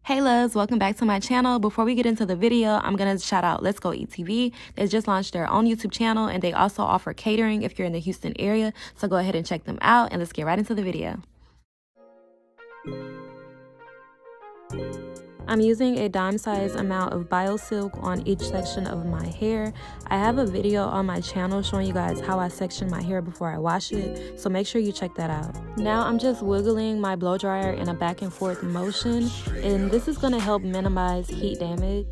Hey loves, welcome back to my channel. Before we get into the video, I'm gonna shout out Let's Go Eat TV. They just launched their own YouTube channel and they also offer catering if you're in the Houston area. So go ahead and check them out and let's get right into the video. I'm using a dime size amount of Biosilk on each section of my hair. I have a video on my channel showing you guys how I section my hair before I wash it, so make sure you check that out. Now I'm just wiggling my blow dryer in a back and forth motion, and this is going to help minimize heat damage.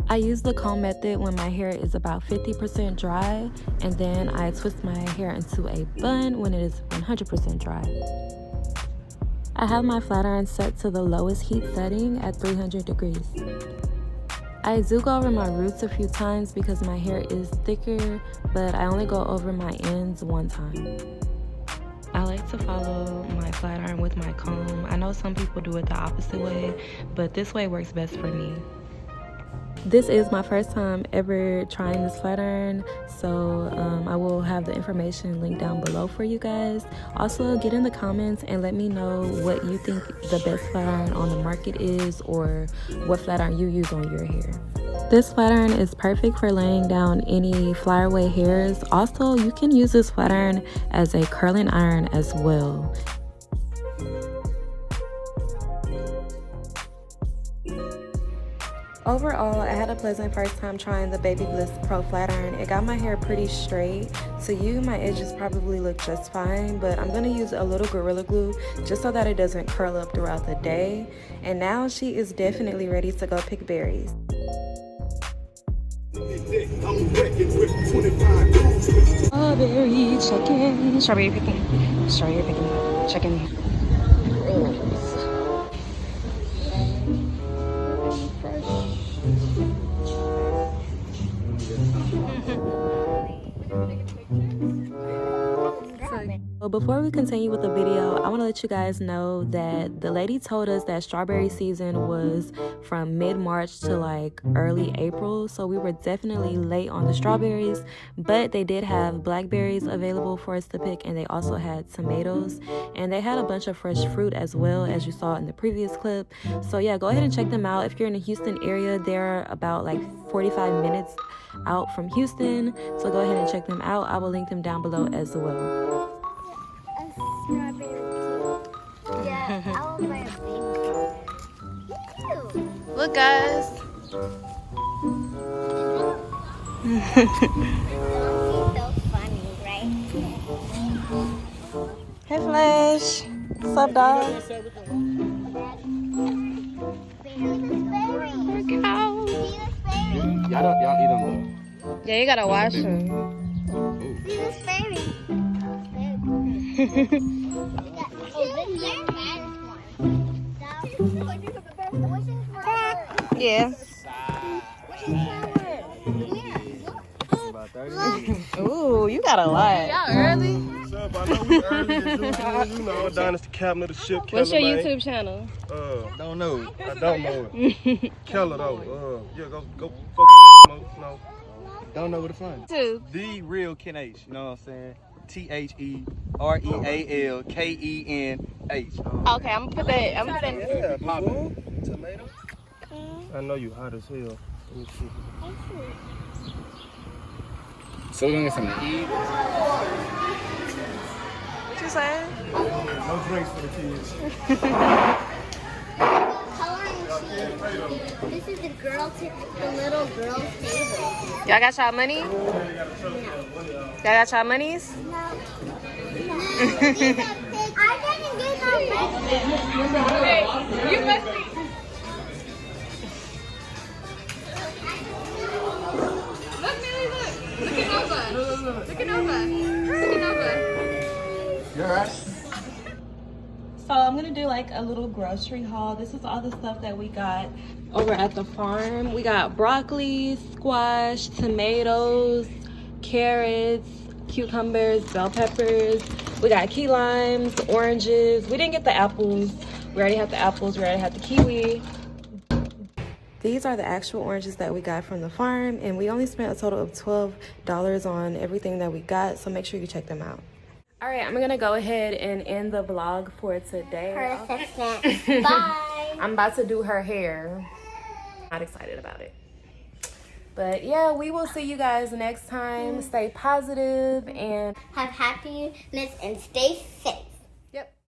I use the comb method when my hair is about 50% dry, and then I twist my hair into a bun when it is 100% dry. I have my flat iron set to the lowest heat setting at 300 degrees. I do go over my roots a few times because my hair is thicker, but I only go over my ends one time. I like to follow my flat iron with my comb. I know some people do it the opposite way, but this way works best for me. This is my first time ever trying this flat iron, so I will have the information linked down below for you guys. Also, get in the comments and let me know what you think the best flat iron on the market is, or what flat iron you use on your hair. This flat iron is perfect for laying down any flyaway hairs. Also, you can use this flat iron as a curling iron as well. Overall, I had a pleasant first time trying the Babyliss Pro Flat Iron. It got my hair pretty straight. To you, my edges probably look just fine, but I'm going to use a little Gorilla Glue just so that it doesn't curl up throughout the day. And now she is definitely ready to go pick berries. Strawberry chicken. Strawberry picking. Strawberry picking. Chicken. Before we continue with the video, I want to let you guys know that the lady told us that strawberry season was from mid-March to like early April, so we were definitely late on the strawberries, but they did have blackberries available for us to pick, and they also had tomatoes, and they had a bunch of fresh fruit as well, as you saw in the previous clip. So yeah, go ahead and check them out. If you're in the Houston area, they're about like 45 minutes out from Houston, so go ahead and check them out. I will link them down below as well. Strawberry tea. Yeah, I will buy a baby strawberry. Look, guys. So funny, right? Hey, Flash. What's up, dog? Y'all eat them. Yeah, you gotta wash them. See this berry? Yeah. Ooh, you got a lot. Y'all early? What's up? I know we early as you know, Dynasty Captain of the Ship. What's your Keller, YouTube channel? Don't know. I don't know it. Keller though. Yeah, go fuck no. Don't know what to find. Too. The real Ken H. You know what I'm saying? TheRealKenh. Okay, I'm gonna put that. I'm gonna put that. Yeah, poppin'. Tomato. I know you hot as hell. Let me see. So we're gonna get something to eat. What you saying? No drinks for the kids. This is the little girl's table. Y'all got y'all money? Y'all got y'all monies? No. I didn't get my Hey, you must be. Look, Millie, look. Look at Nova. Look at Nova. Look at Nova. You alright? So I'm gonna do like a little grocery haul. This is all the stuff that we got over at the farm. We got broccoli, squash, tomatoes, carrots, cucumbers, bell peppers. We got key limes, oranges. We didn't get the apples. We already have the apples. We already have the kiwi. These are the actual oranges that we got from the farm, and we only spent a total of $12 on everything that we got, so make sure you check them out. All right, I'm gonna go ahead and end the vlog for today. Her assistant. Bye. I'm about to do her hair. Not excited about it. But yeah, we will see you guys next time. Stay positive and Have happiness and stay safe.